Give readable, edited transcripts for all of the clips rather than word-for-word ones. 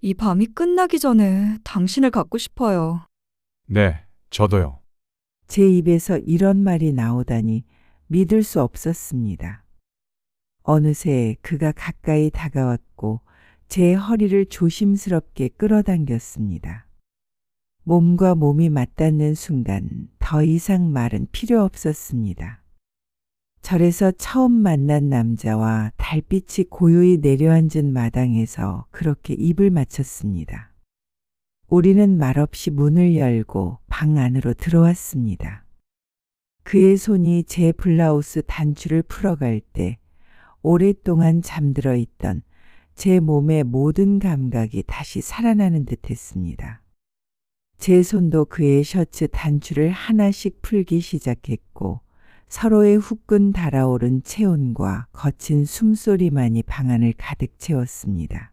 이 밤이 끝나기 전에 당신을 갖고 싶어요. 네, 저도요. 제 입에서 이런 말이 나오다니 믿을 수 없었습니다. 어느새 그가 가까이 다가왔고 제 허리를 조심스럽게 끌어당겼습니다. 몸과 몸이 맞닿는 순간 더 이상 말은 필요 없었습니다. 절에서 처음 만난 남자와 달빛이 고요히 내려앉은 마당에서 그렇게 입을 맞췄습니다. 우리는 말없이 문을 열고 방 안으로 들어왔습니다. 그의 손이 제 블라우스 단추를 풀어갈 때 오랫동안 잠들어 있던 제 몸의 모든 감각이 다시 살아나는 듯 했습니다. 제 손도 그의 셔츠 단추를 하나씩 풀기 시작했고 서로의 후끈 달아오른 체온과 거친 숨소리만이 방 안을 가득 채웠습니다.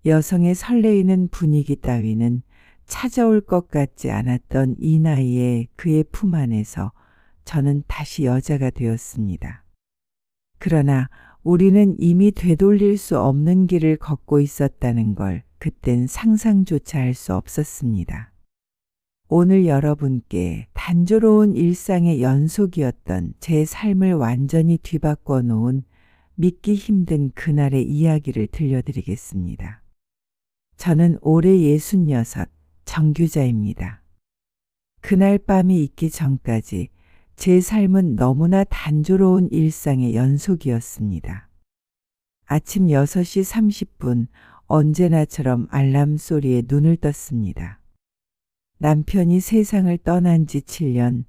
여성의 설레이는 분위기 따위는 찾아올 것 같지 않았던 이 나이에 그의 품 안에서 저는 다시 여자가 되었습니다. 그러나 우리는 이미 되돌릴 수 없는 길을 걷고 있었다는 걸 그땐 상상조차 할 수 없었습니다. 오늘 여러분께 단조로운 일상의 연속이었던 제 삶을 완전히 뒤바꿔 놓은 믿기 힘든 그날의 이야기를 들려드리겠습니다. 저는 올해 66 정규자입니다. 그날 밤이 있기 전까지 제 삶은 너무나 단조로운 일상의 연속이었습니다. 아침 6시 30분 언제나처럼 알람 소리에 눈을 떴습니다. 남편이 세상을 떠난 지 7년,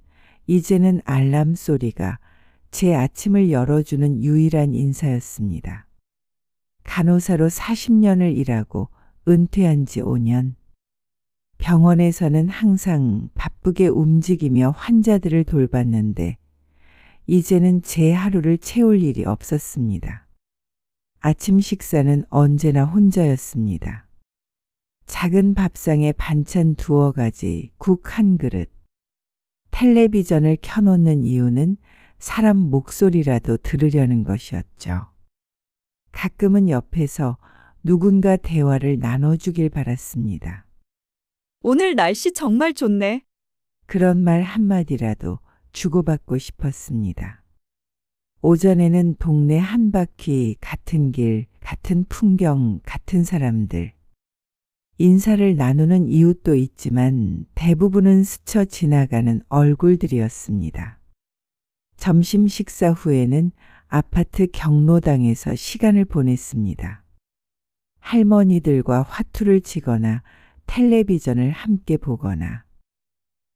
이제는 알람 소리가 제 아침을 열어주는 유일한 인사였습니다. 간호사로 40년을 일하고 은퇴한 지 5년. 병원에서는 항상 바쁘게 움직이며 환자들을 돌봤는데 이제는 제 하루를 채울 일이 없었습니다. 아침 식사는 언제나 혼자였습니다. 작은 밥상에 반찬 2가지, 국 1그릇. 텔레비전을 켜놓는 이유는 사람 목소리라도 들으려는 것이었죠. 가끔은 옆에서 누군가 대화를 나눠주길 바랐습니다. 오늘 날씨 정말 좋네. 그런 말 한마디라도 주고받고 싶었습니다. 오전에는 동네 한 바퀴, 같은 길, 같은 풍경, 같은 사람들. 인사를 나누는 이웃도 있지만 대부분은 스쳐 지나가는 얼굴들이었습니다. 점심 식사 후에는 아파트 경로당에서 시간을 보냈습니다. 할머니들과 화투를 치거나 텔레비전을 함께 보거나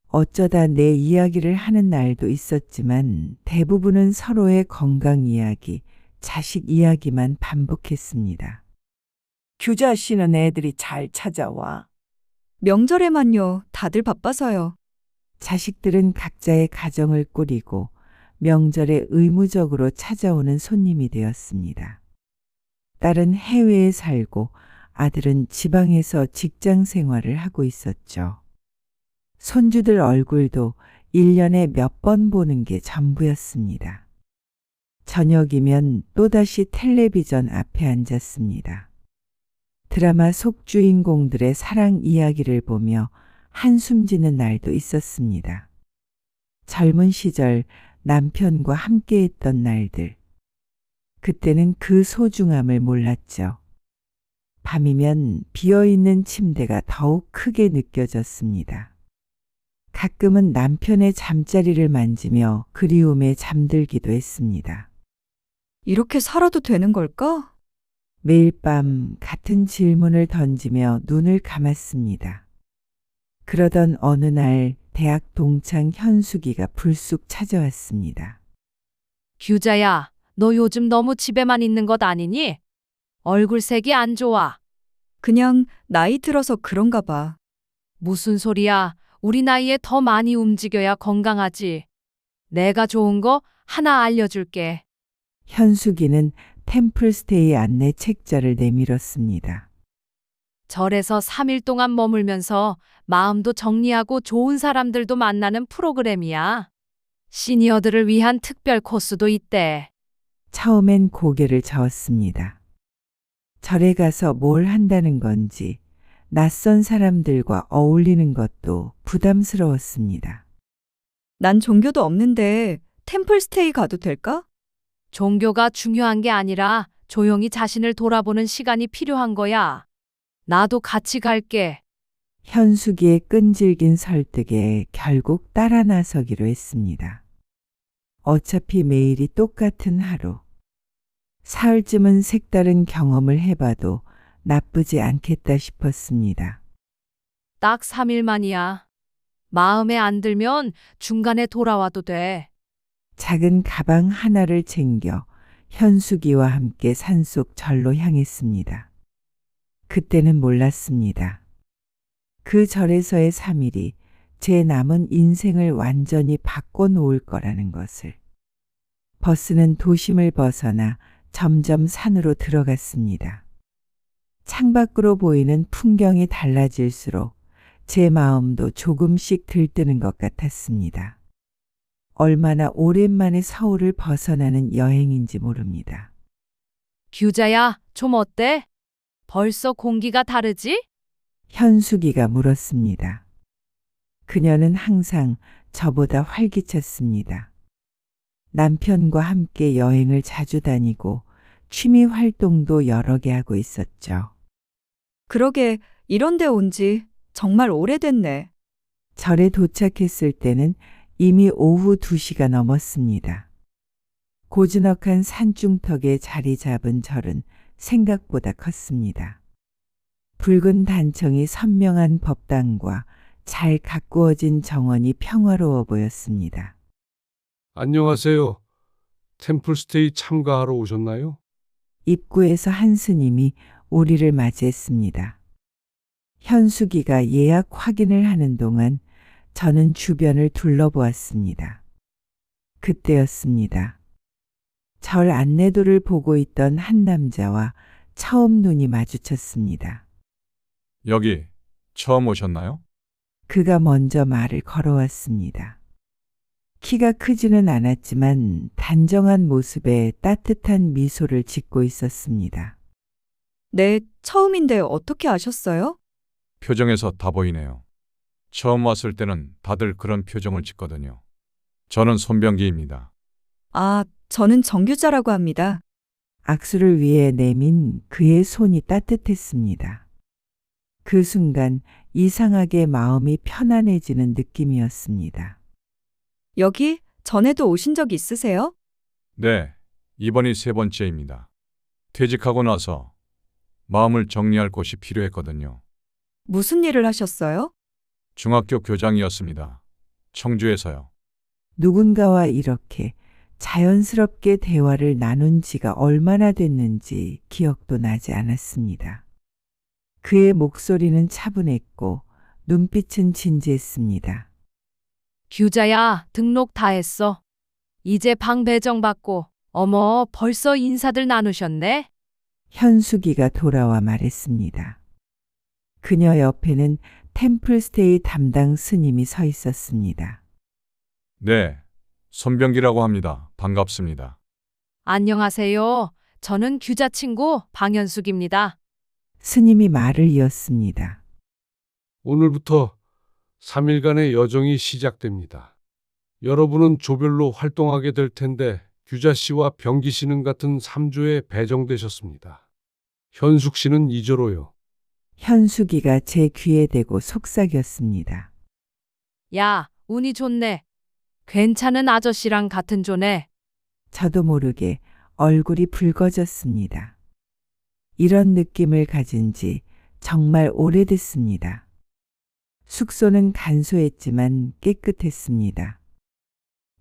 어쩌다 내 이야기를 하는 날도 있었지만 대부분은 서로의 건강 이야기, 자식 이야기만 반복했습니다. 규자 씨는 애들이 잘 찾아와. 명절에만요. 다들 바빠서요. 자식들은 각자의 가정을 꾸리고 명절에 의무적으로 찾아오는 손님이 되었습니다. 딸은 해외에 살고 아들은 지방에서 직장 생활을 하고 있었죠. 손주들 얼굴도 1년에 몇 번 보는 게 전부였습니다. 저녁이면 또다시 텔레비전 앞에 앉았습니다. 드라마 속 주인공들의 사랑 이야기를 보며 한숨 지는 날도 있었습니다. 젊은 시절 남편과 함께했던 날들. 그때는 그 소중함을 몰랐죠. 밤이면 비어있는 침대가 더욱 크게 느껴졌습니다. 가끔은 남편의 잠자리를 만지며 그리움에 잠들기도 했습니다. 이렇게 살아도 되는 걸까? 매일 밤 같은 질문을 던지며 눈을 감았습니다. 그러던 어느 날 대학 동창 현숙이가 불쑥 찾아왔습니다. 규자야, 너 요즘 너무 집에만 있는 것 아니니? 얼굴색이 안 좋아. 그냥 나이 들어서 그런가 봐. 무슨 소리야? 우리 나이에 더 많이 움직여야 건강하지. 내가 좋은 거 하나 알려줄게. 현숙이는 템플스테이 안내 책자를 내밀었습니다. 절에서 3일 동안 머물면서 마음도 정리하고 좋은 사람들도 만나는 프로그램이야. 시니어들을 위한 특별 코스도 있대. 처음엔 고개를 저었습니다. 절에 가서 뭘 한다는 건지 낯선 사람들과 어울리는 것도 부담스러웠습니다. 난 종교도 없는데 템플스테이 가도 될까? 종교가 중요한 게 아니라 조용히 자신을 돌아보는 시간이 필요한 거야. 나도 같이 갈게. 현숙이의 끈질긴 설득에 결국 따라 나서기로 했습니다. 어차피 매일이 똑같은 하루. 사흘쯤은 색다른 경험을 해봐도 나쁘지 않겠다 싶었습니다. 딱 3일만이야. 마음에 안 들면 중간에 돌아와도 돼. 작은 가방 하나를 챙겨 현숙이와 함께 산속 절로 향했습니다. 그때는 몰랐습니다. 그 절에서의 3일이 제 남은 인생을 완전히 바꿔놓을 거라는 것을. 버스는 도심을 벗어나 점점 산으로 들어갔습니다. 창밖으로 보이는 풍경이 달라질수록 제 마음도 조금씩 들뜨는 것 같았습니다. 얼마나 오랜만에 서울을 벗어나는 여행인지 모릅니다. 규자야, 좀 어때? 벌써 공기가 다르지? 현숙이가 물었습니다. 그녀는 항상 저보다 활기찼습니다. 남편과 함께 여행을 자주 다니고 취미 활동도 여러 개 하고 있었죠. 그러게 이런 데 온 지 정말 오래됐네. 절에 도착했을 때는 이미 오후 2시가 넘었습니다. 고즈넉한 산중턱에 자리 잡은 절은 생각보다 컸습니다. 붉은 단청이 선명한 법당과 잘 가꾸어진 정원이 평화로워 보였습니다. 안녕하세요. 템플스테이 참가하러 오셨나요? 입구에서 한 스님이 우리를 맞이했습니다. 현숙이가 예약 확인을 하는 동안 저는 주변을 둘러보았습니다. 그때였습니다. 절 안내도를 보고 있던 한 남자와 처음 눈이 마주쳤습니다. 여기 처음 오셨나요? 그가 먼저 말을 걸어왔습니다. 키가 크지는 않았지만 단정한 모습에 따뜻한 미소를 짓고 있었습니다. 네, 처음인데 어떻게 아셨어요? 표정에서 다 보이네요. 처음 왔을 때는 다들 그런 표정을 짓거든요. 저는 손병기입니다. 아, 저는 정규자라고 합니다. 악수를 위해 내민 그의 손이 따뜻했습니다. 그 순간 이상하게 마음이 편안해지는 느낌이었습니다. 여기 전에도 오신 적 있으세요? 네, 이번이 3번째입니다. 퇴직하고 나서 마음을 정리할 곳이 필요했거든요. 무슨 일을 하셨어요? 중학교 교장이었습니다. 청주에서요. 누군가와 이렇게 자연스럽게 대화를 나눈 지가 얼마나 됐는지 기억도 나지 않았습니다. 그의 목소리는 차분했고 눈빛은 진지했습니다. 규자야, 등록 다 했어. 이제 방 배정받고. 어머, 벌써 인사들 나누셨네? 현숙이가 돌아와 말했습니다. 그녀 옆에는 템플스테이 담당 스님이 서 있었습니다. 네, 손병기라고 합니다. 반갑습니다. 안녕하세요. 저는 규자 친구 방현숙입니다. 스님이 말을 이었습니다. 오늘부터 3일간의 여정이 시작됩니다. 여러분은 조별로 활동하게 될 텐데 규자 씨와 병기 씨는 같은 3조에 배정되셨습니다. 현숙 씨는 2조로요. 현숙이가 제 귀에 대고 속삭였습니다. 야, 운이 좋네. 괜찮은 아저씨랑 같은 조네. 저도 모르게 얼굴이 붉어졌습니다. 이런 느낌을 가진 지 정말 오래됐습니다. 숙소는 간소했지만 깨끗했습니다.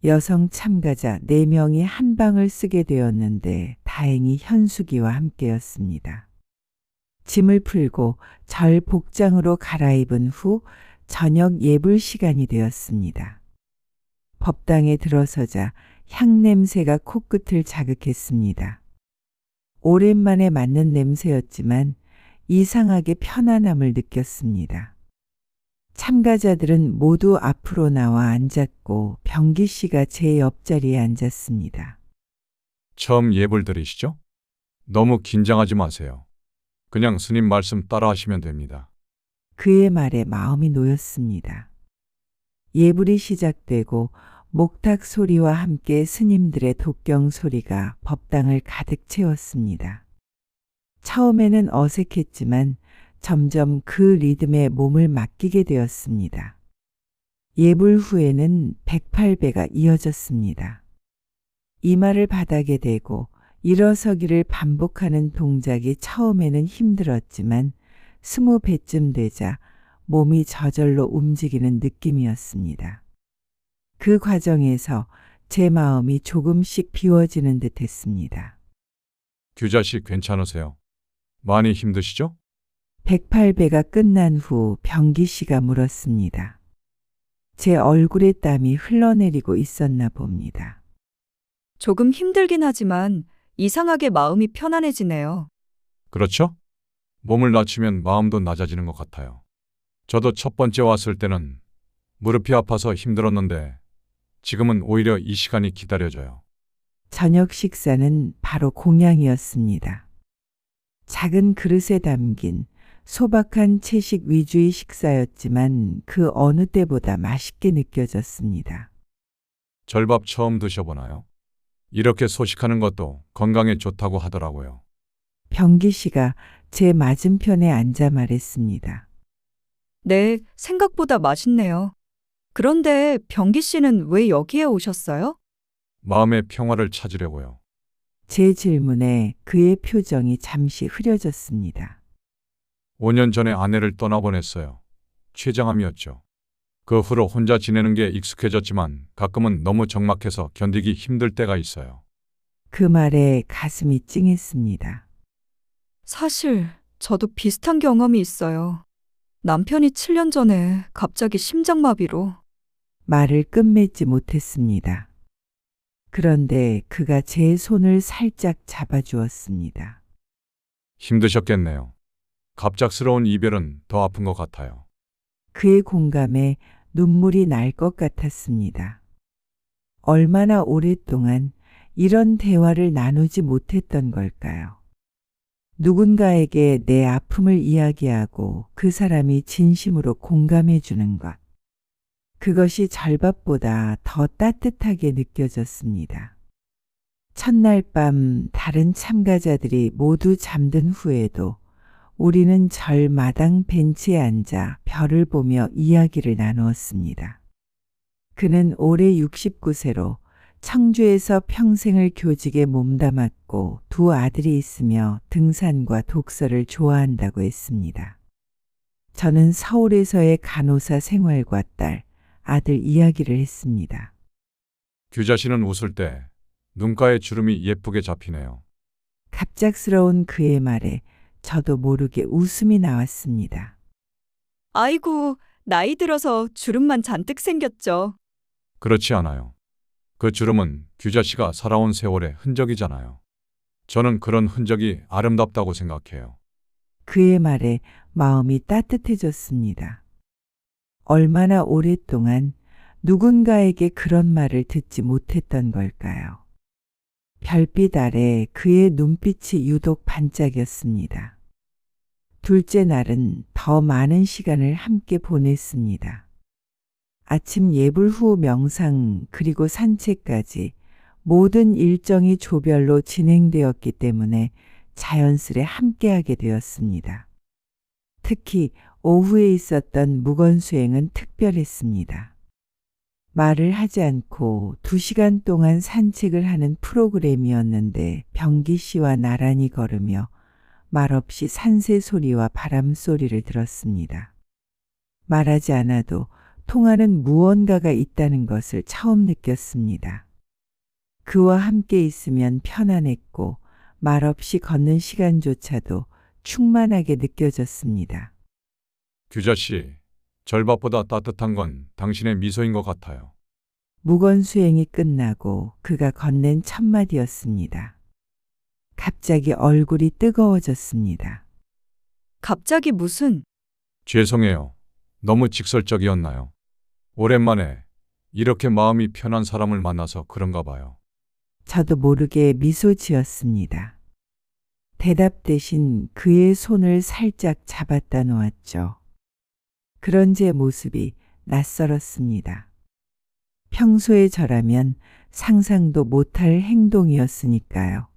여성 참가자 4명이 한 방을 쓰게 되었는데 다행히 현숙이와 함께였습니다. 짐을 풀고 절 복장으로 갈아입은 후 저녁 예불 시간이 되었습니다. 법당에 들어서자 향냄새가 코끝을 자극했습니다. 오랜만에 맡는 냄새였지만 이상하게 편안함을 느꼈습니다. 참가자들은 모두 앞으로 나와 앉았고 병기 씨가 제 옆자리에 앉았습니다. 처음 예불 드리시죠? 너무 긴장하지 마세요. 그냥 스님 말씀 따라 하시면 됩니다. 그의 말에 마음이 놓였습니다. 예불이 시작되고 목탁 소리와 함께 스님들의 독경 소리가 법당을 가득 채웠습니다. 처음에는 어색했지만 점점 그 리듬에 몸을 맡기게 되었습니다. 예불 후에는 108배가 이어졌습니다. 이마를 바닥에 대고 일어서기를 반복하는 동작이 처음에는 힘들었지만 20배쯤 되자 몸이 저절로 움직이는 느낌이었습니다. 그 과정에서 제 마음이 조금씩 비워지는 듯 했습니다. 규자 씨 괜찮으세요? 많이 힘드시죠? 108배가 끝난 후 병기 씨가 물었습니다. 제 얼굴에 땀이 흘러내리고 있었나 봅니다. 조금 힘들긴 하지만 이상하게 마음이 편안해지네요. 그렇죠? 몸을 낮추면 마음도 낮아지는 것 같아요. 저도 첫 번째 왔을 때는 무릎이 아파서 힘들었는데 지금은 오히려 이 시간이 기다려져요. 저녁 식사는 바로 공양이었습니다. 작은 그릇에 담긴 소박한 채식 위주의 식사였지만 그 어느 때보다 맛있게 느껴졌습니다. 절밥 처음 드셔보나요? 이렇게 소식하는 것도 건강에 좋다고 하더라고요. 병기 씨가 제 맞은편에 앉아 말했습니다. 네, 생각보다 맛있네요. 그런데 병기 씨는 왜 여기에 오셨어요? 마음의 평화를 찾으려고요. 제 질문에 그의 표정이 잠시 흐려졌습니다. 5년 전에 아내를 떠나보냈어요. 췌장암이었죠. 그 후로 혼자 지내는 게 익숙해졌지만 가끔은 너무 적막해서 견디기 힘들 때가 있어요. 그 말에 가슴이 찡했습니다. 사실 저도 비슷한 경험이 있어요. 남편이 7년 전에 갑자기 심장마비로. 말을 끝맺지 못했습니다. 그런데 그가 제 손을 살짝 잡아주었습니다. 힘드셨겠네요. 갑작스러운 이별은 더 아픈 것 같아요. 그의 공감에 눈물이 날 것 같았습니다. 얼마나 오랫동안 이런 대화를 나누지 못했던 걸까요? 누군가에게 내 아픔을 이야기하고 그 사람이 진심으로 공감해 주는 것. 그것이 절밥보다 더 따뜻하게 느껴졌습니다. 첫날 밤 다른 참가자들이 모두 잠든 후에도 우리는 절 마당 벤치에 앉아 별을 보며 이야기를 나누었습니다. 그는 올해 69세로 청주에서 평생을 교직에 몸담았고 두 아들이 있으며 등산과 독서를 좋아한다고 했습니다. 저는 서울에서의 간호사 생활과 딸, 아들 이야기를 했습니다. 규자 씨는 웃을 때 눈가에 주름이 예쁘게 잡히네요. 갑작스러운 그의 말에 저도 모르게 웃음이 나왔습니다. 아이고, 나이 들어서 주름만 잔뜩 생겼죠. 그렇지 않아요. 그 주름은 규자 씨가 살아온 세월의 흔적이잖아요. 저는 그런 흔적이 아름답다고 생각해요. 그의 말에 마음이 따뜻해졌습니다. 얼마나 오랫동안 누군가에게 그런 말을 듣지 못했던 걸까요? 별빛 아래 그의 눈빛이 유독 반짝였습니다. 둘째 날은 더 많은 시간을 함께 보냈습니다. 아침 예불 후 명상 그리고 산책까지 모든 일정이 조별로 진행되었기 때문에 자연스레 함께하게 되었습니다. 특히 오후에 있었던 무건수행은 특별했습니다. 말을 하지 않고 2시간 동안 산책을 하는 프로그램이었는데 병기 씨와 나란히 걸으며 말없이 산새 소리와 바람 소리를 들었습니다. 말하지 않아도 통하는 무언가가 있다는 것을 처음 느꼈습니다. 그와 함께 있으면 편안했고 말없이 걷는 시간조차도 충만하게 느껴졌습니다. 규자 씨, 절밥보다 따뜻한 건 당신의 미소인 것 같아요. 무건수행이 끝나고 그가 건넨 첫 마디였습니다. 갑자기 얼굴이 뜨거워졌습니다. 갑자기 무슨? 죄송해요. 너무 직설적이었나요? 오랜만에 이렇게 마음이 편한 사람을 만나서 그런가 봐요. 저도 모르게 미소 지었습니다. 대답 대신 그의 손을 살짝 잡았다 놓았죠. 그런 제 모습이 낯설었습니다. 평소에 저라면 상상도 못할 행동이었으니까요.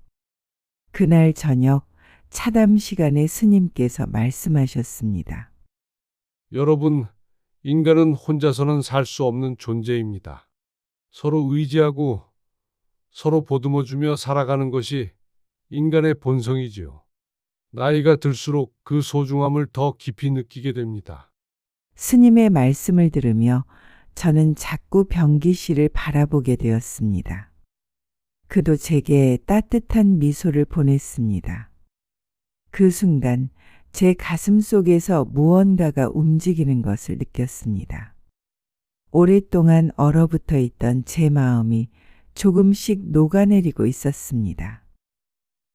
그날 저녁 차담 시간에 스님께서 말씀하셨습니다. 여러분, 인간은 혼자서는 살 수 없는 존재입니다. 서로 의지하고 서로 보듬어주며 살아가는 것이 인간의 본성이지요. 나이가 들수록 그 소중함을 더 깊이 느끼게 됩니다. 스님의 말씀을 들으며 저는 자꾸 병기 씨를 바라보게 되었습니다. 그도 제게 따뜻한 미소를 보냈습니다. 그 순간 제 가슴 속에서 무언가가 움직이는 것을 느꼈습니다. 오랫동안 얼어붙어 있던 제 마음이 조금씩 녹아내리고 있었습니다.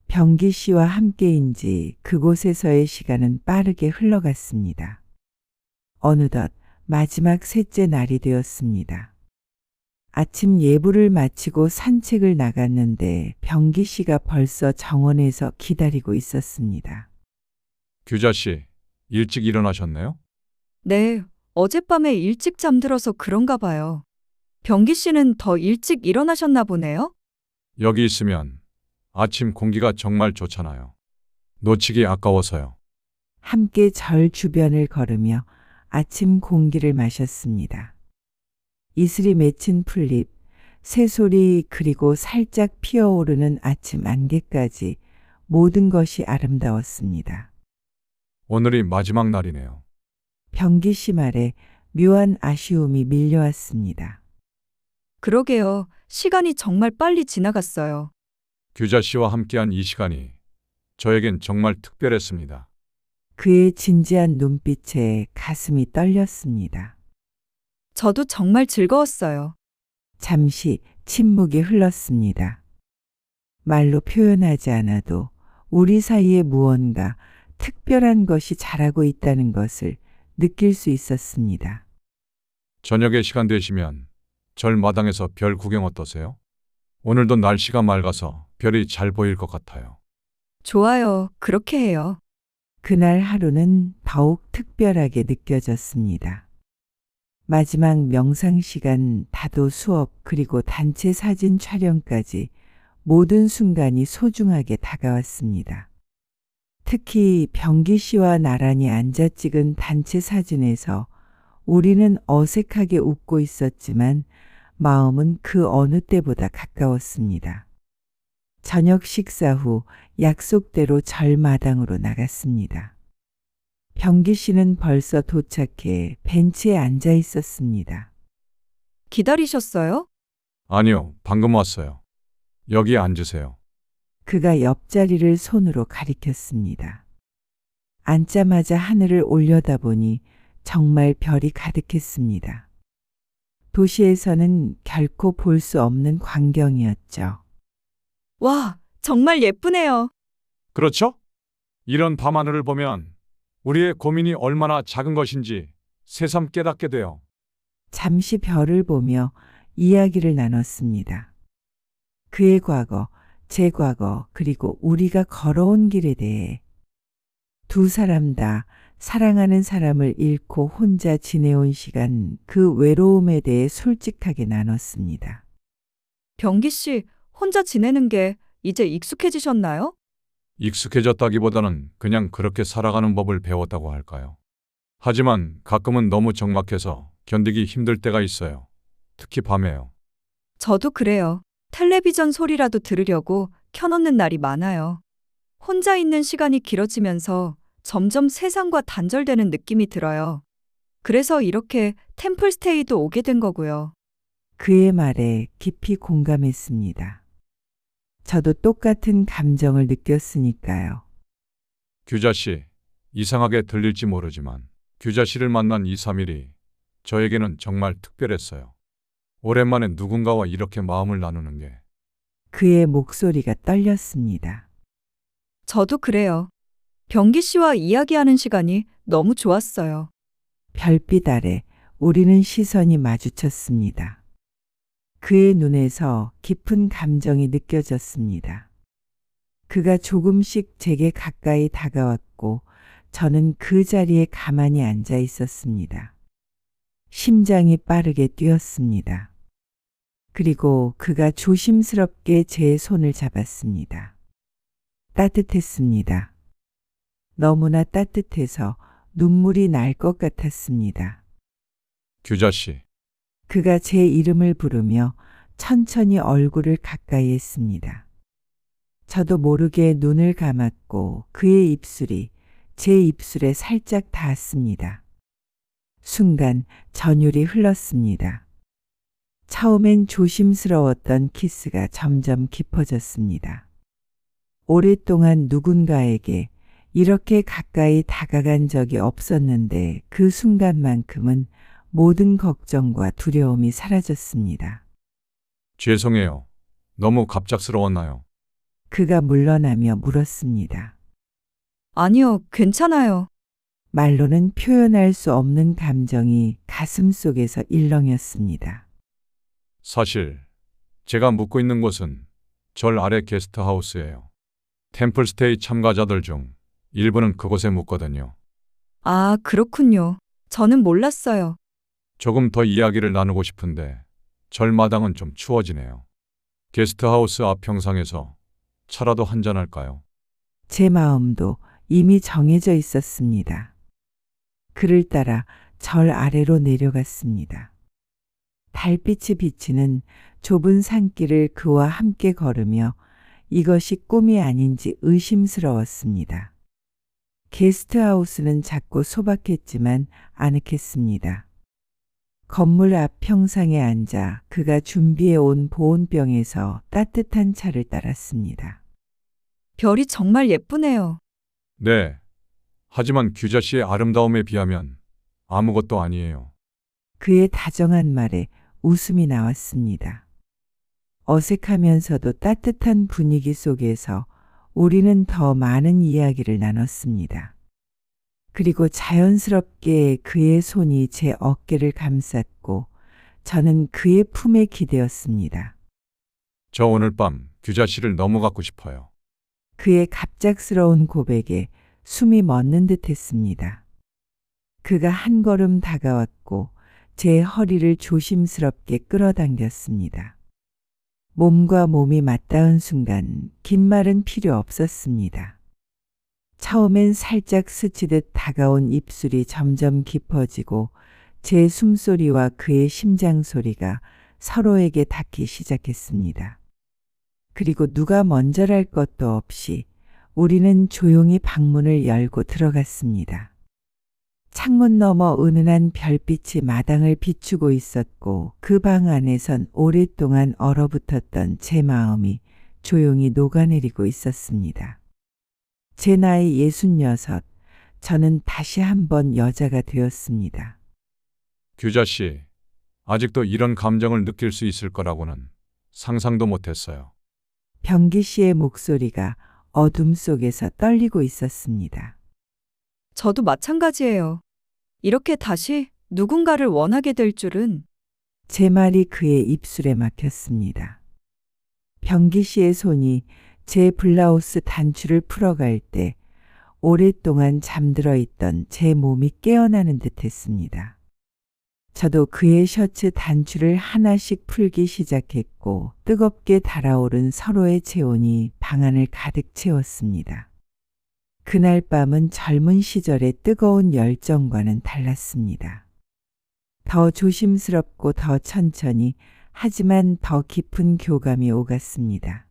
병기 씨와 함께인지 그곳에서의 시간은 빠르게 흘러갔습니다. 어느덧 마지막 셋째 날이 되었습니다. 아침 예불을 마치고 산책을 나갔는데 병기 씨가 벌써 정원에서 기다리고 있었습니다. 규자 씨, 일찍 일어나셨네요? 네, 어젯밤에 일찍 잠들어서 그런가 봐요. 병기 씨는 더 일찍 일어나셨나 보네요? 여기 있으면 아침 공기가 정말 좋잖아요. 놓치기 아까워서요. 함께 절 주변을 걸으며 아침 공기를 마셨습니다. 이슬이 맺힌 풀잎, 새소리 그리고 살짝 피어오르는 아침 안개까지 모든 것이 아름다웠습니다. 오늘이 마지막 날이네요. 병기 씨 말에 묘한 아쉬움이 밀려왔습니다. 그러게요. 시간이 정말 빨리 지나갔어요. 규자 씨와 함께한 이 시간이 저에겐 정말 특별했습니다. 그의 진지한 눈빛에 가슴이 떨렸습니다. 저도 정말 즐거웠어요. 잠시 침묵이 흘렀습니다. 말로 표현하지 않아도 우리 사이에 무언가 특별한 것이 자라고 있다는 것을 느낄 수 있었습니다. 저녁에 시간 되시면 절 마당에서 별 구경 어떠세요? 오늘도 날씨가 맑아서 별이 잘 보일 것 같아요. 좋아요. 그렇게 해요. 그날 하루는 더욱 특별하게 느껴졌습니다. 마지막 명상 시간, 다도 수업, 그리고 단체 사진 촬영까지 모든 순간이 소중하게 다가왔습니다. 특히 병기 씨와 나란히 앉아 찍은 단체 사진에서 우리는 어색하게 웃고 있었지만 마음은 그 어느 때보다 가까웠습니다. 저녁 식사 후 약속대로 절마당으로 나갔습니다. 병기 씨는 벌써 도착해 벤치에 앉아 있었습니다. 기다리셨어요? 아니요, 방금 왔어요. 여기 앉으세요. 그가 옆자리를 손으로 가리켰습니다. 앉자마자 하늘을 올려다보니 정말 별이 가득했습니다. 도시에서는 결코 볼 수 없는 광경이었죠. 와, 정말 예쁘네요. 그렇죠? 이런 밤하늘을 보면 우리의 고민이 얼마나 작은 것인지 새삼 깨닫게 돼요. 잠시 별을 보며 이야기를 나눴습니다. 그의 과거, 제 과거, 그리고 우리가 걸어온 길에 대해 두 사람 다 사랑하는 사람을 잃고 혼자 지내온 시간, 그 외로움에 대해 솔직하게 나눴습니다. 병기 씨, 혼자 지내는 게 이제 익숙해지셨나요? 익숙해졌다기보다는 그냥 그렇게 살아가는 법을 배웠다고 할까요? 하지만 가끔은 너무 적막해서 견디기 힘들 때가 있어요. 특히 밤에요. 저도 그래요. 텔레비전 소리라도 들으려고 켜놓는 날이 많아요. 혼자 있는 시간이 길어지면서 점점 세상과 단절되는 느낌이 들어요. 그래서 이렇게 템플스테이도 오게 된 거고요. 그의 말에 깊이 공감했습니다. 저도 똑같은 감정을 느꼈으니까요. 규자 씨, 이상하게 들릴지 모르지만 규자 씨를 만난 2, 3일이 저에게는 정말 특별했어요. 오랜만에 누군가와 이렇게 마음을 나누는 게. 그의 목소리가 떨렸습니다. 저도 그래요. 병기 씨와 이야기하는 시간이 너무 좋았어요. 별빛 아래 우리는 시선이 마주쳤습니다. 그의 눈에서 깊은 감정이 느껴졌습니다. 그가 조금씩 제게 가까이 다가왔고 저는 그 자리에 가만히 앉아 있었습니다. 심장이 빠르게 뛰었습니다. 그리고 그가 조심스럽게 제 손을 잡았습니다. 따뜻했습니다. 너무나 따뜻해서 눈물이 날 것 같았습니다. 규자 씨, 그가 제 이름을 부르며 천천히 얼굴을 가까이 했습니다. 저도 모르게 눈을 감았고 그의 입술이 제 입술에 살짝 닿았습니다. 순간 전율이 흘렀습니다. 처음엔 조심스러웠던 키스가 점점 깊어졌습니다. 오랫동안 누군가에게 이렇게 가까이 다가간 적이 없었는데 그 순간만큼은 모든 걱정과 두려움이 사라졌습니다. 죄송해요. 너무 갑작스러웠나요? 그가 물러나며 물었습니다. 아니요, 괜찮아요. 말로는 표현할 수 없는 감정이 가슴 속에서 일렁였습니다. 사실 제가 묵고 있는 곳은 절 아래 게스트하우스예요. 템플스테이 참가자들 중 일부는 그곳에 묵거든요. 아, 그렇군요. 저는 몰랐어요. 조금 더 이야기를 나누고 싶은데 절마당은 좀 추워지네요. 게스트하우스 앞 평상에서 차라도 한잔할까요? 제 마음도 이미 정해져 있었습니다. 그를 따라 절 아래로 내려갔습니다. 달빛이 비치는 좁은 산길을 그와 함께 걸으며 이것이 꿈이 아닌지 의심스러웠습니다. 게스트하우스는 작고 소박했지만 아늑했습니다. 건물 앞 평상에 앉아 그가 준비해 온 보온병에서 따뜻한 차를 따랐습니다. 별이 정말 예쁘네요. 네. 하지만 규자 씨의 아름다움에 비하면 아무것도 아니에요. 그의 다정한 말에 웃음이 나왔습니다. 어색하면서도 따뜻한 분위기 속에서 우리는 더 많은 이야기를 나눴습니다. 그리고 자연스럽게 그의 손이 제 어깨를 감쌌고 저는 그의 품에 기대었습니다. 저 오늘 밤 규자 씨를 너무 갖고 싶어요. 그의 갑작스러운 고백에 숨이 멎는 듯 했습니다. 그가 한 걸음 다가왔고 제 허리를 조심스럽게 끌어당겼습니다. 몸과 몸이 맞닿은 순간 긴 말은 필요 없었습니다. 처음엔 살짝 스치듯 다가온 입술이 점점 깊어지고 제 숨소리와 그의 심장 소리가 서로에게 닿기 시작했습니다. 그리고 누가 먼저랄 것도 없이 우리는 조용히 방문을 열고 들어갔습니다. 창문 너머 은은한 별빛이 마당을 비추고 있었고 그 방 안에선 오랫동안 얼어붙었던 제 마음이 조용히 녹아내리고 있었습니다. 제 나이 66, 저는 다시 한번 여자가 되었습니다. 규자 씨, 아직도 이런 감정을 느낄 수 있을 거라고는 상상도 못했어요. 병기 씨의 목소리가 어둠 속에서 떨리고 있었습니다. 저도 마찬가지예요. 이렇게 다시 누군가를 원하게 될 줄은. 제 말이 그의 입술에 막혔습니다. 병기 씨의 손이 제 블라우스 단추를 풀어갈 때 오랫동안 잠들어 있던 제 몸이 깨어나는 듯 했습니다. 저도 그의 셔츠 단추를 하나씩 풀기 시작했고 뜨겁게 달아오른 서로의 체온이 방 안을 가득 채웠습니다. 그날 밤은 젊은 시절의 뜨거운 열정과는 달랐습니다. 더 조심스럽고 더 천천히 하지만 더 깊은 교감이 오갔습니다.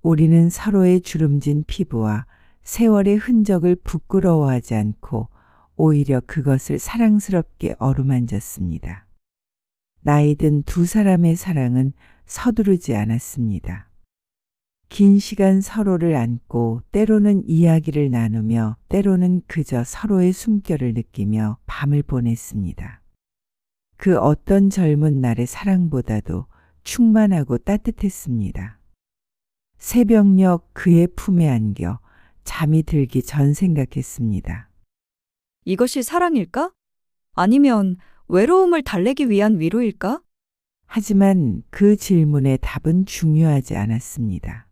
우리는 서로의 주름진 피부와 세월의 흔적을 부끄러워하지 않고 오히려 그것을 사랑스럽게 어루만졌습니다. 나이든 두 사람의 사랑은 서두르지 않았습니다. 긴 시간 서로를 안고 때로는 이야기를 나누며 때로는 그저 서로의 숨결을 느끼며 밤을 보냈습니다. 그 어떤 젊은 날의 사랑보다도 충만하고 따뜻했습니다. 새벽녘 그의 품에 안겨 잠이 들기 전 생각했습니다. 이것이 사랑일까? 아니면 외로움을 달래기 위한 위로일까? 하지만 그 질문의 답은 중요하지 않았습니다.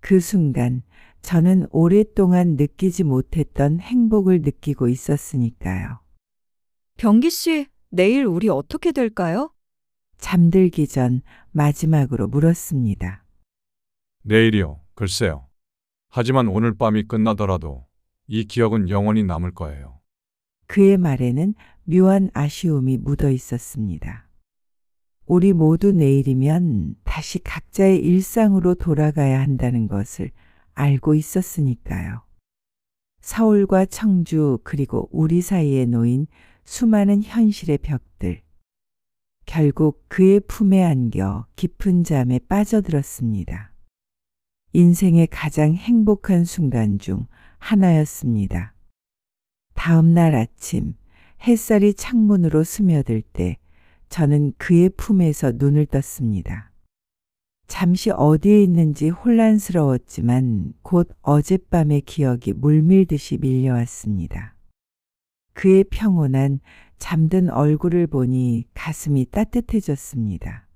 그 순간 저는 오랫동안 느끼지 못했던 행복을 느끼고 있었으니까요. 병기 씨, 내일 우리 어떻게 될까요? 잠들기 전 마지막으로 물었습니다. 내일이요. 글쎄요. 하지만 오늘 밤이 끝나더라도 이 기억은 영원히 남을 거예요. 그의 말에는 묘한 아쉬움이 묻어 있었습니다. 우리 모두 내일이면 다시 각자의 일상으로 돌아가야 한다는 것을 알고 있었으니까요. 서울과 청주 그리고 우리 사이에 놓인 수많은 현실의 벽들. 결국 그의 품에 안겨 깊은 잠에 빠져들었습니다. 인생의 가장 행복한 순간 중 하나였습니다. 다음 날 아침 햇살이 창문으로 스며들 때 저는 그의 품에서 눈을 떴습니다. 잠시 어디에 있는지 혼란스러웠지만 곧 어젯밤의 기억이 물밀듯이 밀려왔습니다. 그의 평온한 잠든 얼굴을 보니 가슴이 따뜻해졌습니다.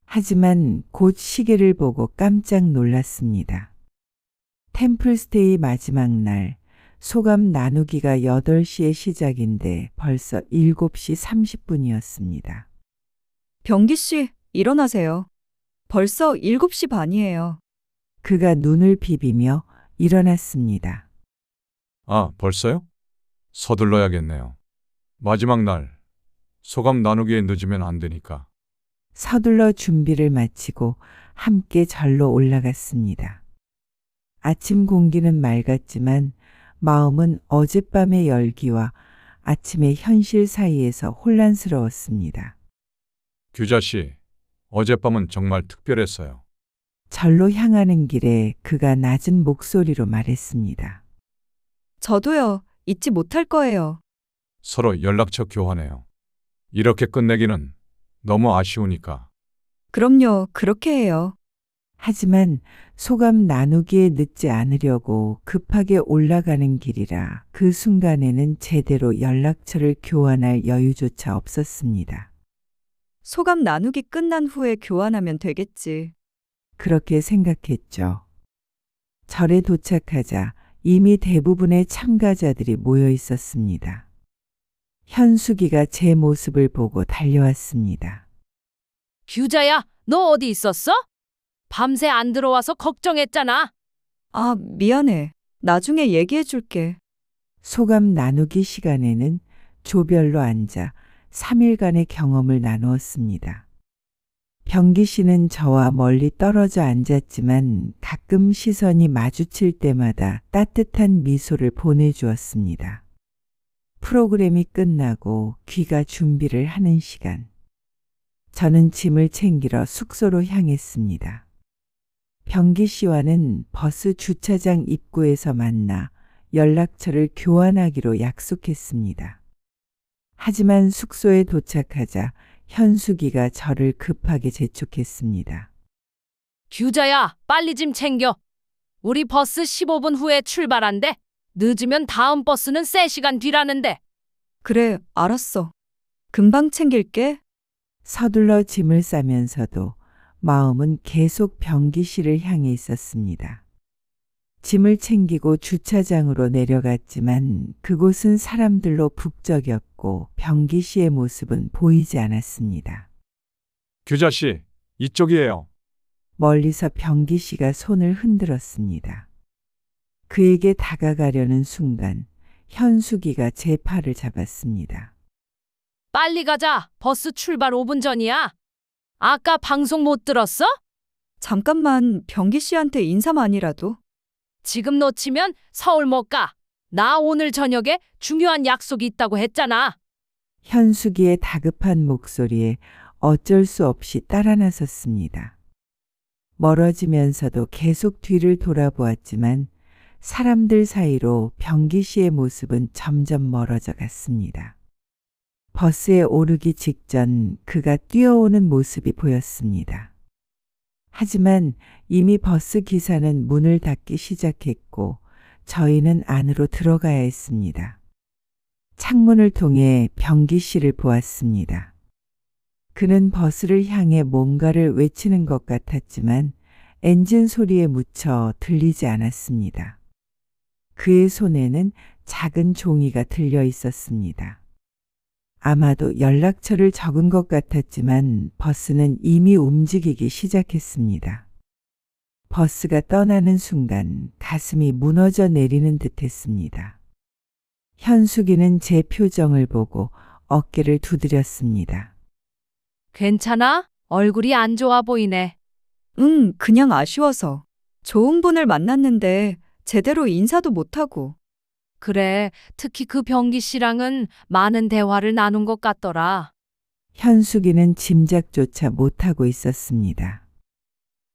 하지만 곧 시계를 보고 깜짝 놀랐습니다. 템플스테이 마지막 날 소감 나누기가 8시에 시작인데 벌써 7시 30분이었습니다. 병기 씨, 일어나세요. 벌써 7시 반이에요. 그가 눈을 비비며 일어났습니다. 아, 벌써요? 서둘러야겠네요. 마지막 날, 소감 나누기에 늦으면 안 되니까. 서둘러 준비를 마치고 함께 절로 올라갔습니다. 아침 공기는 맑았지만 마음은 어젯밤의 열기와 아침의 현실 사이에서 혼란스러웠습니다. 규자 씨, 어젯밤은 정말 특별했어요. 절로 향하는 길에 그가 낮은 목소리로 말했습니다. 저도요, 잊지 못할 거예요. 서로 연락처 교환해요. 이렇게 끝내기는 너무 아쉬우니까. 그럼요, 그렇게 해요. 하지만 소감 나누기에 늦지 않으려고 급하게 올라가는 길이라 그 순간에는 제대로 연락처를 교환할 여유조차 없었습니다. 소감 나누기 끝난 후에 교환하면 되겠지. 그렇게 생각했죠. 절에 도착하자 이미 대부분의 참가자들이 모여 있었습니다. 현숙이가 제 모습을 보고 달려왔습니다. 규자야, 너 어디 있었어? 밤새 안 들어와서 걱정했잖아. 아, 미안해. 나중에 얘기해 줄게. 소감 나누기 시간에는 조별로 앉아 3일간의 경험을 나누었습니다. 병기 씨는 저와 멀리 떨어져 앉았지만 가끔 시선이 마주칠 때마다 따뜻한 미소를 보내주었습니다. 프로그램이 끝나고 귀가 준비를 하는 시간. 저는 짐을 챙기러 숙소로 향했습니다. 병기 씨와는 버스 주차장 입구에서 만나 연락처를 교환하기로 약속했습니다. 하지만 숙소에 도착하자 현숙이가 저를 급하게 재촉했습니다. 규자야, 빨리 짐 챙겨. 우리 버스 15분 후에 출발한대. 늦으면 다음 버스는 3시간 뒤라는데. 그래, 알았어. 금방 챙길게. 서둘러 짐을 싸면서도 마음은 계속 병기 씨를 향해 있었습니다. 짐을 챙기고 주차장으로 내려갔지만 그곳은 사람들로 북적였고 병기 씨의 모습은 보이지 않았습니다. 규자 씨, 이쪽이에요. 멀리서 병기 씨가 손을 흔들었습니다. 그에게 다가가려는 순간 현숙이가 제 팔을 잡았습니다. 빨리 가자. 버스 출발 5분 전이야. 아까 방송 못 들었어? 잠깐만, 병기 씨한테 인사만이라도. 지금 놓치면 서울 못 가. 나 오늘 저녁에 중요한 약속이 있다고 했잖아. 현숙이의 다급한 목소리에 어쩔 수 없이 따라 나섰습니다. 멀어지면서도 계속 뒤를 돌아보았지만 사람들 사이로 병기 씨의 모습은 점점 멀어져 갔습니다. 버스에 오르기 직전 그가 뛰어오는 모습이 보였습니다. 하지만 이미 버스 기사는 문을 닫기 시작했고 저희는 안으로 들어가야 했습니다. 창문을 통해 병기 씨를 보았습니다. 그는 버스를 향해 뭔가를 외치는 것 같았지만 엔진 소리에 묻혀 들리지 않았습니다. 그의 손에는 작은 종이가 들려 있었습니다. 아마도 연락처를 적은 것 같았지만 버스는 이미 움직이기 시작했습니다. 버스가 떠나는 순간 가슴이 무너져 내리는 듯 했습니다. 현숙이는 제 표정을 보고 어깨를 두드렸습니다. 괜찮아? 얼굴이 안 좋아 보이네. 응, 그냥 아쉬워서. 좋은 분을 만났는데 제대로 인사도 못하고. 그래, 특히 그 병기 씨랑은 많은 대화를 나눈 것 같더라. 현숙이는 짐작조차 못하고 있었습니다.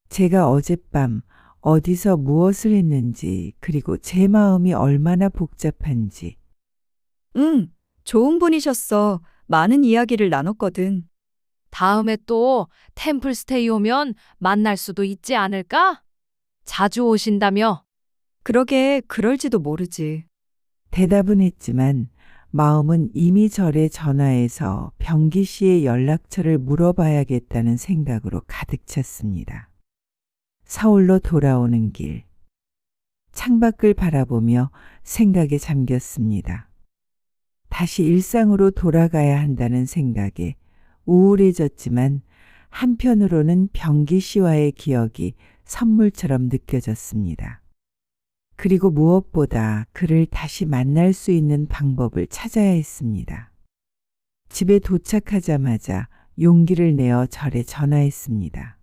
제가 어젯밤 어디서 무엇을 했는지, 그리고 제 마음이 얼마나 복잡한지, 응, 좋은 분이셨어. 많은 이야기를 나눴거든. 다음에 또 템플스테이 오면 만날 수도 있지 않을까? 자주 오신다며? 그러게 그럴지도 모르지. 대답은 했지만 마음은 이미저래 전화해서 병기 씨의 연락처를 물어봐야겠다는 생각으로 가득 찼습니다. 서울로 돌아오는 길. 창밖을 바라보며 생각에 잠겼습니다. 다시 일상으로 돌아가야 한다는 생각에 우울해졌지만 한편으로는 병기 씨와의 기억이 선물처럼 느껴졌습니다. 그리고 무엇보다 그를 다시 만날 수 있는 방법을 찾아야 했습니다. 집에 도착하자마자 용기를 내어 절에 전화했습니다.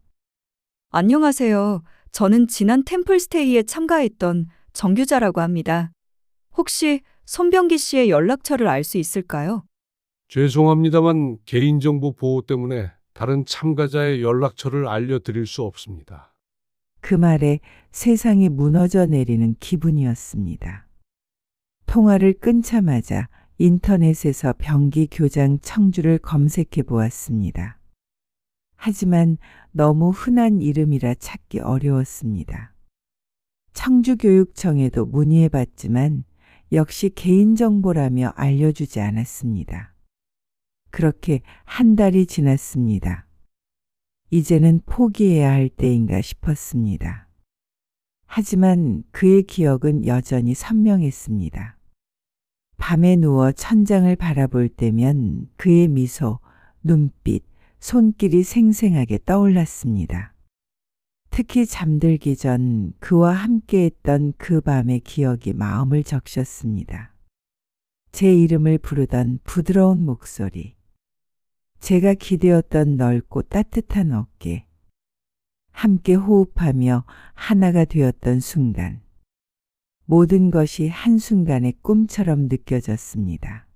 안녕하세요. 저는 지난 템플스테이에 참가했던 정규자라고 합니다. 혹시 손병기 씨의 연락처를 알 수 있을까요? 죄송합니다만 개인정보 보호 때문에 다른 참가자의 연락처를 알려드릴 수 없습니다. 그 말에 세상이 무너져 내리는 기분이었습니다. 통화를 끊자마자 인터넷에서 병기 교장 청주를 검색해 보았습니다. 하지만 너무 흔한 이름이라 찾기 어려웠습니다. 청주교육청에도 문의해 봤지만 역시 개인정보라며 알려주지 않았습니다. 그렇게 한 달이 지났습니다. 이제는 포기해야 할 때인가 싶었습니다. 하지만 그의 기억은 여전히 선명했습니다. 밤에 누워 천장을 바라볼 때면 그의 미소, 눈빛, 손길이 생생하게 떠올랐습니다. 특히 잠들기 전 그와 함께했던 그 밤의 기억이 마음을 적셨습니다. 제 이름을 부르던 부드러운 목소리, 제가 기대었던 넓고 따뜻한 어깨, 함께 호흡하며 하나가 되었던 순간, 모든 것이 한순간의 꿈처럼 느껴졌습니다.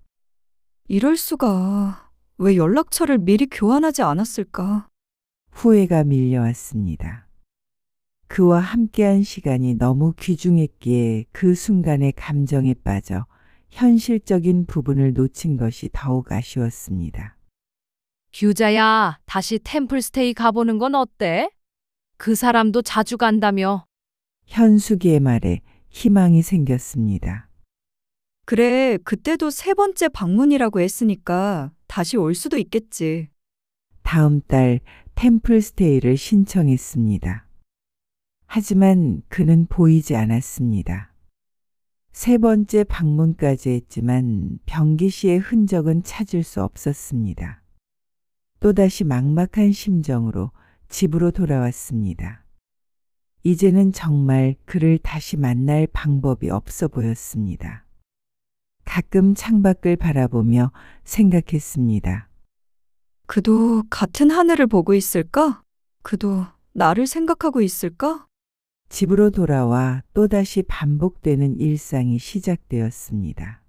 이럴 수가. 왜 연락처를 미리 교환하지 않았을까? 후회가 밀려왔습니다. 그와 함께한 시간이 너무 귀중했기에 그 순간의 감정에 빠져 현실적인 부분을 놓친 것이 더욱 아쉬웠습니다. 규자야, 다시 템플스테이 가보는 건 어때? 그 사람도 자주 간다며. 현숙이의 말에 희망이 생겼습니다. 그래, 그때도 세 번째 방문이라고 했으니까 다시 올 수도 있겠지. 다음 달 템플스테이를 신청했습니다. 하지만 그는 보이지 않았습니다. 세 번째 방문까지 했지만 병기 씨의 흔적은 찾을 수 없었습니다. 또다시 막막한 심정으로 집으로 돌아왔습니다. 이제는 정말 그를 다시 만날 방법이 없어 보였습니다. 가끔 창밖을 바라보며 생각했습니다. 그도 같은 하늘을 보고 있을까? 그도 나를 생각하고 있을까? 집으로 돌아와 또다시 반복되는 일상이 시작되었습니다.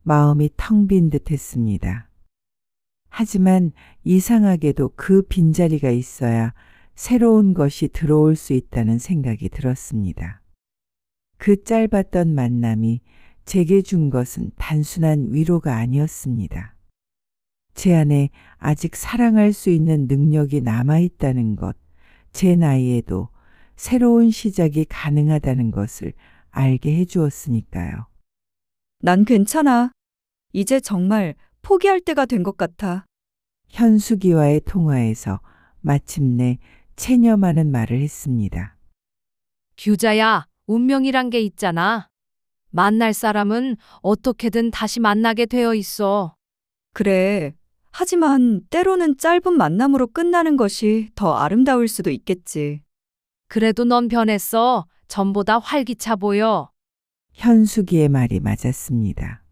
마음이 텅 빈 듯 했습니다. 하지만 이상하게도 그 빈자리가 있어야 새로운 것이 들어올 수 있다는 생각이 들었습니다. 그 짧았던 만남이 제게 준 것은 단순한 위로가 아니었습니다. 제 안에 아직 사랑할 수 있는 능력이 남아있다는 것, 제 나이에도 새로운 시작이 가능하다는 것을 알게 해주었으니까요. 난 괜찮아. 이제 정말 포기할 때가 된 것 같아. 현숙이와의 통화에서 마침내 체념하는 말을 했습니다. 규자야, 운명이란 게 있잖아. 만날 사람은 어떻게든 다시 만나게 되어 있어. 그래. 하지만 때로는 짧은 만남으로 끝나는 것이 더 아름다울 수도 있겠지. 그래도 넌 변했어. 전보다 활기차 보여. 현숙이의 말이 맞았습니다.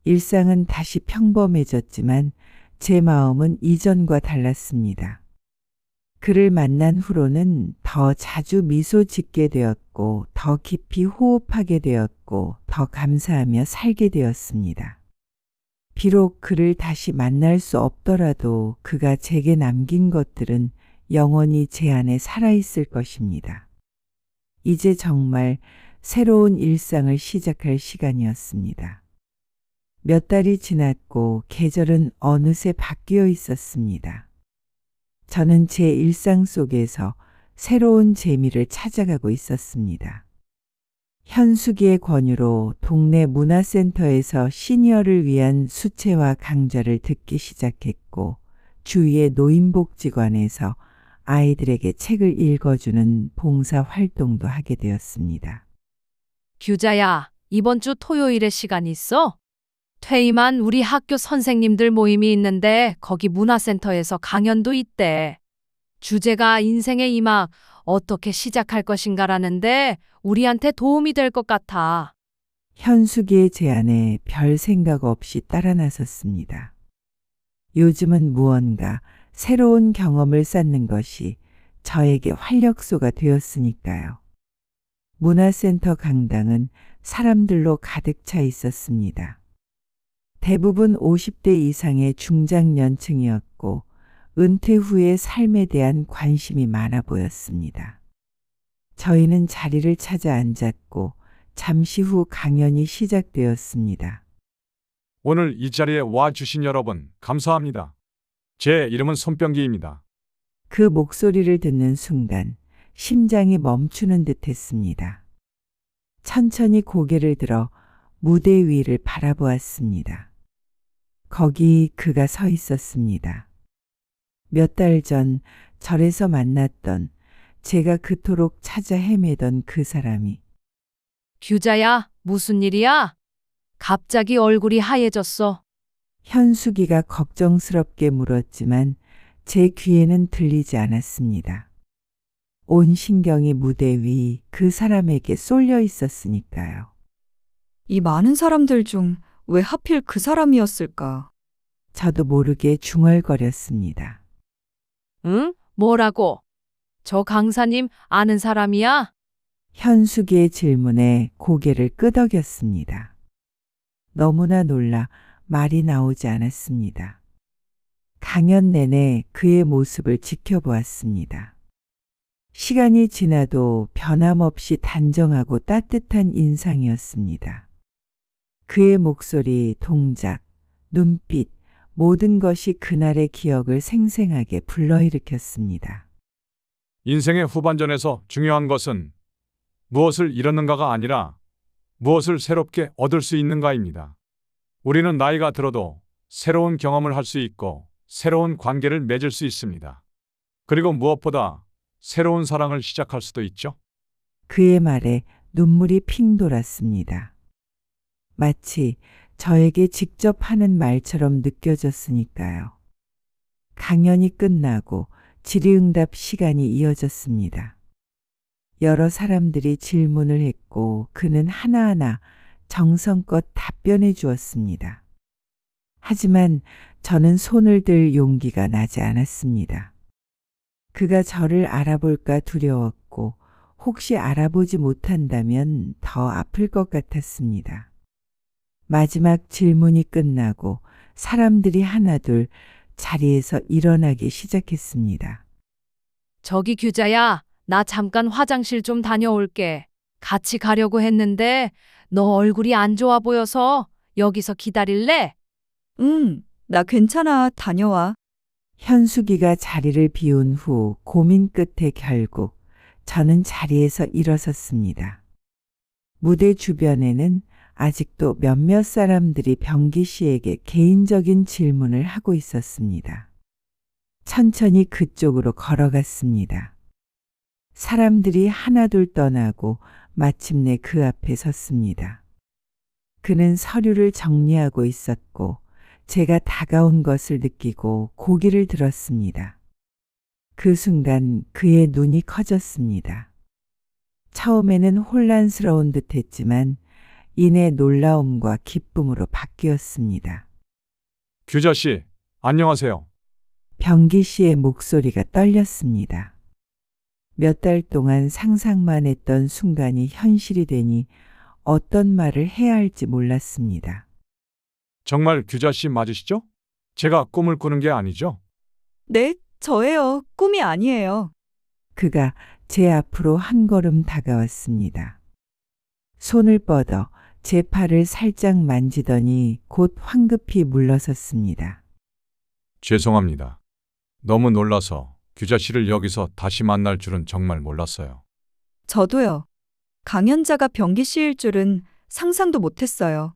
일상은 다시 평범해졌지만 제 마음은 이전과 달랐습니다. 그를 만난 후로는 더 자주 미소 짓게 되었고, 더 깊이 호흡하게 되었고, 더 감사하며 살게 되었습니다. 비록 그를 다시 만날 수 없더라도 그가 제게 남긴 것들은 영원히 제 안에 살아있을 것입니다. 이제 정말 새로운 일상을 시작할 시간이었습니다. 몇 달이 지났고 계절은 어느새 바뀌어 있었습니다. 저는 제 일상 속에서 새로운 재미를 찾아가고 있었습니다. 현숙이의 권유로 동네 문화센터에서 시니어를 위한 수채화 강좌를 듣기 시작했고, 주위의 노인복지관에서 아이들에게 책을 읽어주는 봉사 활동도 하게 되었습니다. 규자야, 이번 주 토요일에 시간 있어? 퇴임한 우리 학교 선생님들 모임이 있는데 거기 문화센터에서 강연도 있대. 주제가 인생의 이막 어떻게 시작할 것인가라는데 우리한테 도움이 될 것 같아. 현숙이의 제안에 별 생각 없이 따라 나섰습니다. 요즘은 무언가 새로운 경험을 쌓는 것이 저에게 활력소가 되었으니까요. 문화센터 강당은 사람들로 가득 차 있었습니다. 대부분 50대 이상의 중장년층이었고, 은퇴 후의 삶에 대한 관심이 많아 보였습니다. 저희는 자리를 찾아 앉았고, 잠시 후 강연이 시작되었습니다. 오늘 이 자리에 와 주신 여러분 감사합니다. 제 이름은 손병기입니다. 그 목소리를 듣는 순간 심장이 멈추는 듯 했습니다. 천천히 고개를 들어 무대 위를 바라보았습니다. 거기 그가 서 있었습니다. 몇 달 전 절에서 만났던, 제가 그토록 찾아 헤매던 그 사람이. 규자야, 무슨 일이야? 갑자기 얼굴이 하얘졌어. 현숙이가 걱정스럽게 물었지만 제 귀에는 들리지 않았습니다. 온 신경이 무대 위 그 사람에게 쏠려 있었으니까요. 이 많은 사람들 중 왜 하필 그 사람이었을까? 저도 모르게 중얼거렸습니다. 응? 뭐라고? 저 강사님 아는 사람이야? 현숙이의 질문에 고개를 끄덕였습니다. 너무나 놀라 말이 나오지 않았습니다. 강연 내내 그의 모습을 지켜보았습니다. 시간이 지나도 변함없이 단정하고 따뜻한 인상이었습니다. 그의 목소리, 동작, 눈빛, 모든 것이 그날의 기억을 생생하게 불러일으켰습니다. 인생의 후반전에서 중요한 것은 무엇을 잃었는가가 아니라 무엇을 새롭게 얻을 수 있는가입니다. 우리는 나이가 들어도 새로운 경험을 할 수 있고 새로운 관계를 맺을 수 있습니다. 그리고 무엇보다 새로운 사랑을 시작할 수도 있죠. 그의 말에 눈물이 핑 돌았습니다. 마치 저에게 직접 하는 말처럼 느껴졌으니까요. 강연이 끝나고 질의응답 시간이 이어졌습니다. 여러 사람들이 질문을 했고 그는 하나하나 정성껏 답변해 주었습니다. 하지만 저는 손을 들 용기가 나지 않았습니다. 그가 저를 알아볼까 두려웠고 혹시 알아보지 못한다면 더 아플 것 같았습니다. 마지막 질문이 끝나고 사람들이 하나둘 자리에서 일어나기 시작했습니다. 저기 규자야, 나 잠깐 화장실 좀 다녀올게. 같이 가려고 했는데 너 얼굴이 안 좋아 보여서 여기서 기다릴래? 응, 나 괜찮아. 다녀와. 현숙이가 자리를 비운 후 고민 끝에 결국 저는 자리에서 일어섰습니다. 무대 주변에는 아직도 몇몇 사람들이 병기 씨에게 개인적인 질문을 하고 있었습니다. 천천히 그쪽으로 걸어갔습니다. 사람들이 하나둘 떠나고 마침내 그 앞에 섰습니다. 그는 서류를 정리하고 있었고 제가 다가온 것을 느끼고 고개를 들었습니다. 그 순간 그의 눈이 커졌습니다. 처음에는 혼란스러운 듯했지만 이내 놀라움과 기쁨으로 바뀌었습니다. 규자 씨, 안녕하세요. 병기 씨의 목소리가 떨렸습니다. 몇 달 동안 상상만 했던 순간이 현실이 되니 어떤 말을 해야 할지 몰랐습니다. 정말 규자 씨 맞으시죠? 제가 꿈을 꾸는 게 아니죠? 네, 저예요. 꿈이 아니에요. 그가 제 앞으로 한 걸음 다가왔습니다. 손을 뻗어 제 팔을 살짝 만지더니 곧 황급히 물러섰습니다. 죄송합니다. 너무 놀라서 규자 씨를 여기서 다시 만날 줄은 정말 몰랐어요. 저도요. 강연자가 병기 씨일 줄은 상상도 못했어요.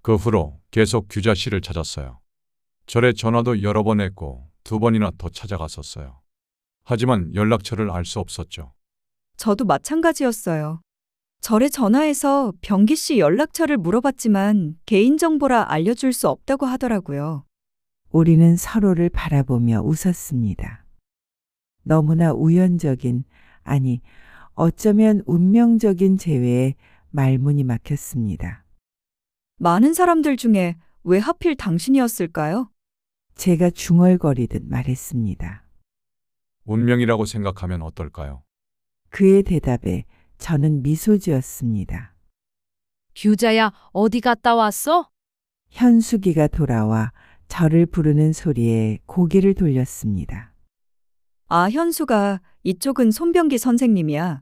그 후로 계속 규자 씨를 찾았어요. 절에 전화도 여러 번 했고 2번이나 더 찾아갔었어요. 하지만 연락처를 알 수 없었죠. 저도 마찬가지였어요. 절에 전화해서 병기 씨 연락처를 물어봤지만 개인정보라 알려줄 수 없다고 하더라고요. 우리는 서로를 바라보며 웃었습니다. 너무나 우연적인, 아니, 어쩌면 운명적인 재회에 말문이 막혔습니다. 많은 사람들 중에 왜 하필 당신이었을까요? 제가 중얼거리듯 말했습니다. 운명이라고 생각하면 어떨까요? 그의 대답에 저는 미소 지었습니다. 규자야, 어디 갔다 왔어? 현숙이가 돌아와 저를 부르는 소리에 고개를 돌렸습니다. 아, 현수가 이쪽은 손병기 선생님이야.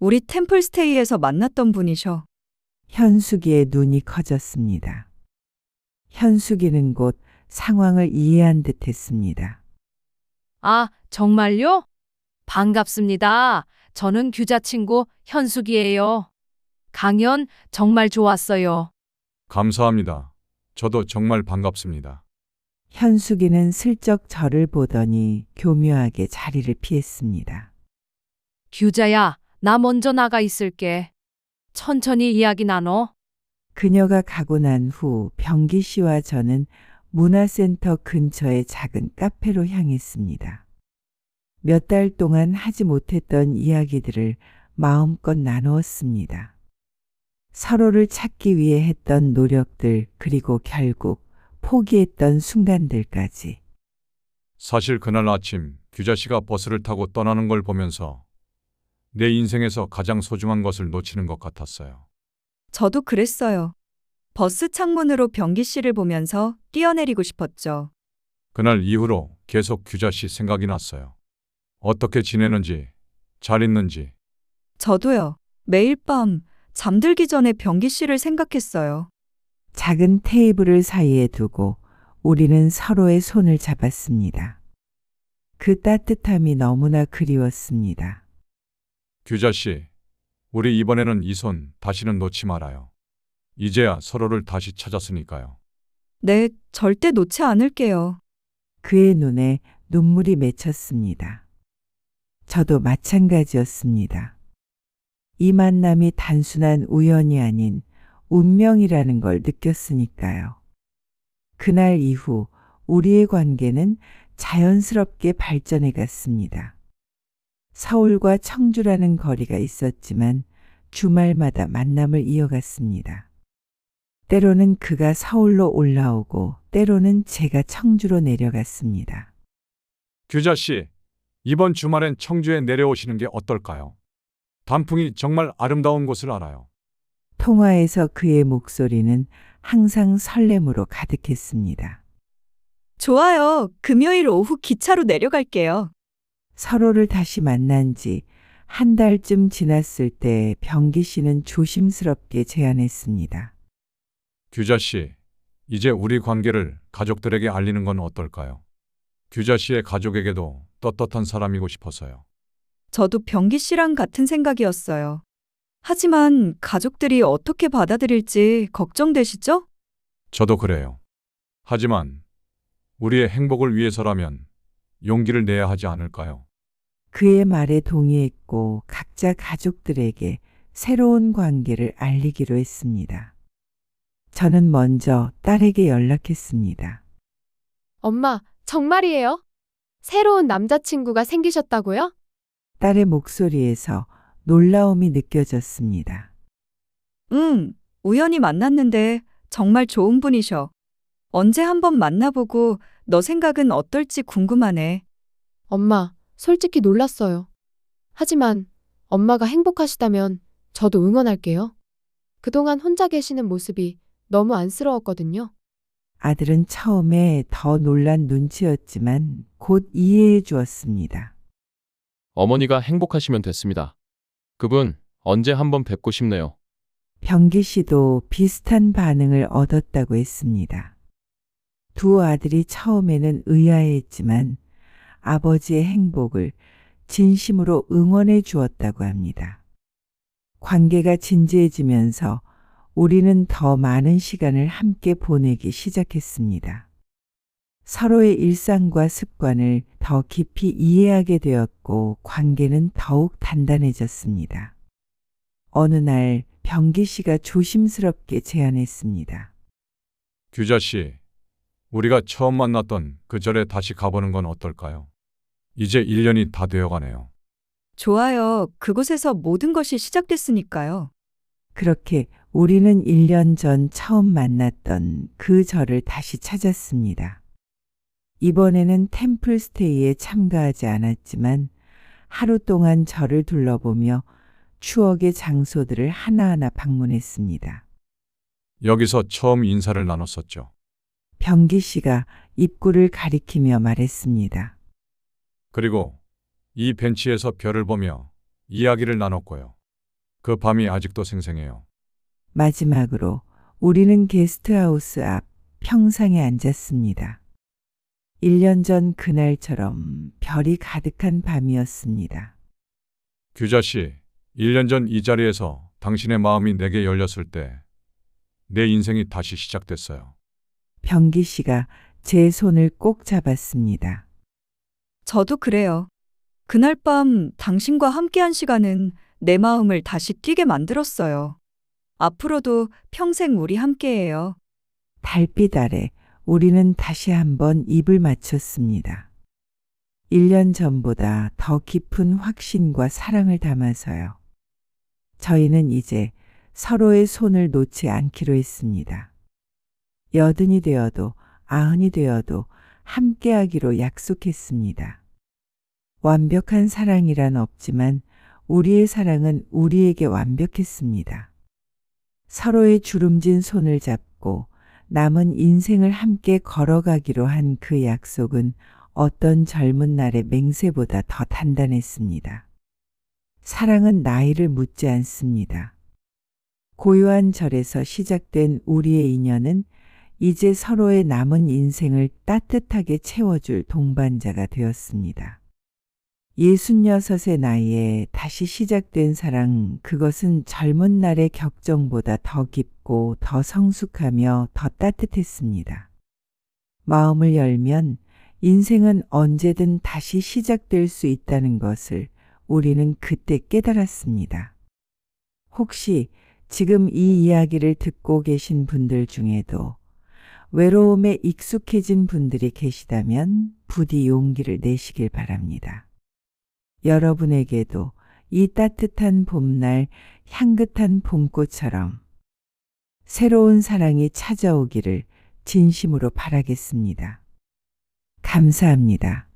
우리 템플스테이에서 만났던 분이셔. 현숙이의 눈이 커졌습니다. 현숙이는 곧 상황을 이해한 듯 했습니다. 아, 정말요? 반갑습니다. 저는 규자 친구 현숙이에요. 강연 정말 좋았어요. 감사합니다. 저도 정말 반갑습니다. 현숙이는 슬쩍 저를 보더니 교묘하게 자리를 피했습니다. 규자야, 나 먼저 나가 있을게. 천천히 이야기 나눠. 그녀가 가고 난 후 병기 씨와 저는 문화센터 근처의 작은 카페로 향했습니다. 몇 달 동안 하지 못했던 이야기들을 마음껏 나누었습니다. 서로를 찾기 위해 했던 노력들, 그리고 결국 포기했던 순간들까지. 사실 그날 아침 규자 씨가 버스를 타고 떠나는 걸 보면서 내 인생에서 가장 소중한 것을 놓치는 것 같았어요. 저도 그랬어요. 버스 창문으로 병기 씨를 보면서 뛰어내리고 싶었죠. 그날 이후로 계속 규자 씨 생각이 났어요. 어떻게 지내는지, 잘 있는지. 저도요. 매일 밤 잠들기 전에 병기 씨를 생각했어요. 작은 테이블을 사이에 두고 우리는 서로의 손을 잡았습니다. 그 따뜻함이 너무나 그리웠습니다. 규자 씨, 우리 이번에는 이 손 다시는 놓지 말아요. 이제야 서로를 다시 찾았으니까요. 네, 절대 놓지 않을게요. 그의 눈에 눈물이 맺혔습니다. 저도 마찬가지였습니다. 이 만남이 단순한 우연이 아닌 운명이라는 걸 느꼈으니까요. 그날 이후 우리의 관계는 자연스럽게 발전해 갔습니다. 서울과 청주라는 거리가 있었지만 주말마다 만남을 이어갔습니다. 때로는 그가 서울로 올라오고 때로는 제가 청주로 내려갔습니다. 규자 씨, 이번 주말엔 청주에 내려오시는 게 어떨까요? 단풍이 정말 아름다운 곳을 알아요. 통화에서 그의 목소리는 항상 설렘으로 가득했습니다. 좋아요. 금요일 오후 기차로 내려갈게요. 서로를 다시 만난 지 한 달쯤 지났을 때 병기 씨는 조심스럽게 제안했습니다. 규자 씨, 이제 우리 관계를 가족들에게 알리는 건 어떨까요? 규자 씨의 가족에게도 떳떳한 사람이고 싶어서요. 저도 병기 씨랑 같은 생각이었어요. 하지만 가족들이 어떻게 받아들일지 걱정되시죠? 저도 그래요. 하지만 우리의 행복을 위해서라면 용기를 내야 하지 않을까요? 그의 말에 동의했고 각자 가족들에게 새로운 관계를 알리기로 했습니다. 저는 먼저 딸에게 연락했습니다. 엄마, 정말이에요? 새로운 남자친구가 생기셨다고요? 딸의 목소리에서 놀라움이 느껴졌습니다. 응, 우연히 만났는데 정말 좋은 분이셔. 언제 한번 만나보고 너 생각은 어떨지 궁금하네. 엄마, 솔직히 놀랐어요. 하지만 엄마가 행복하시다면 저도 응원할게요. 그동안 혼자 계시는 모습이 너무 안쓰러웠거든요. 아들은 처음에 더 놀란 눈치였지만 곧 이해해 주었습니다. 어머니가 행복하시면 됐습니다. 그분 언제 한번 뵙고 싶네요. 병기 씨도 비슷한 반응을 얻었다고 했습니다. 두 아들이 처음에는 의아해했지만 아버지의 행복을 진심으로 응원해 주었다고 합니다. 관계가 진지해지면서 우리는 더 많은 시간을 함께 보내기 시작했습니다. 서로의 일상과 습관을 더 깊이 이해하게 되었고 관계는 더욱 단단해졌습니다. 어느 날 병기 씨가 조심스럽게 제안했습니다. 규자 씨, 우리가 처음 만났던 그 절에 다시 가보는 건 어떨까요? 이제 1년이 다 되어가네요. 좋아요. 그곳에서 모든 것이 시작됐으니까요. 그렇게 우리는 1년 전 처음 만났던 그 절을 다시 찾았습니다. 이번에는 템플스테이에 참가하지 않았지만 하루 동안 절을 둘러보며 추억의 장소들을 하나하나 방문했습니다. 여기서 처음 인사를 나눴었죠. 병기 씨가 입구를 가리키며 말했습니다. 그리고 이 벤치에서 별을 보며 이야기를 나눴고요. 그 밤이 아직도 생생해요. 마지막으로 우리는 게스트하우스 앞 평상에 앉았습니다. 1년 전 그날처럼 별이 가득한 밤이었습니다. 규자 씨, 1년 전 이 자리에서 당신의 마음이 내게 열렸을 때 내 인생이 다시 시작됐어요. 병기 씨가 제 손을 꼭 잡았습니다. 저도 그래요. 그날 밤 당신과 함께한 시간은 내 마음을 다시 뛰게 만들었어요. 앞으로도 평생 우리 함께해요. 달빛 아래 우리는 다시 한번 입을 맞췄습니다. 1년 전보다 더 깊은 확신과 사랑을 담아서요. 저희는 이제 서로의 손을 놓지 않기로 했습니다. 80이 되어도 90이 되어도 함께하기로 약속했습니다. 완벽한 사랑이란 없지만 우리의 사랑은 우리에게 완벽했습니다. 서로의 주름진 손을 잡고 남은 인생을 함께 걸어가기로 한 그 약속은 어떤 젊은 날의 맹세보다 더 단단했습니다. 사랑은 나이를 묻지 않습니다. 고요한 절에서 시작된 우리의 인연은 이제 서로의 남은 인생을 따뜻하게 채워줄 동반자가 되었습니다. 66의 나이에 다시 시작된 사랑, 그것은 젊은 날의 격정보다 더 깊고 더 성숙하며 더 따뜻했습니다. 마음을 열면 인생은 언제든 다시 시작될 수 있다는 것을 우리는 그때 깨달았습니다. 혹시 지금 이 이야기를 듣고 계신 분들 중에도 외로움에 익숙해진 분들이 계시다면 부디 용기를 내시길 바랍니다. 여러분에게도 이 따뜻한 봄날 향긋한 봄꽃처럼 새로운 사랑이 찾아오기를 진심으로 바라겠습니다. 감사합니다.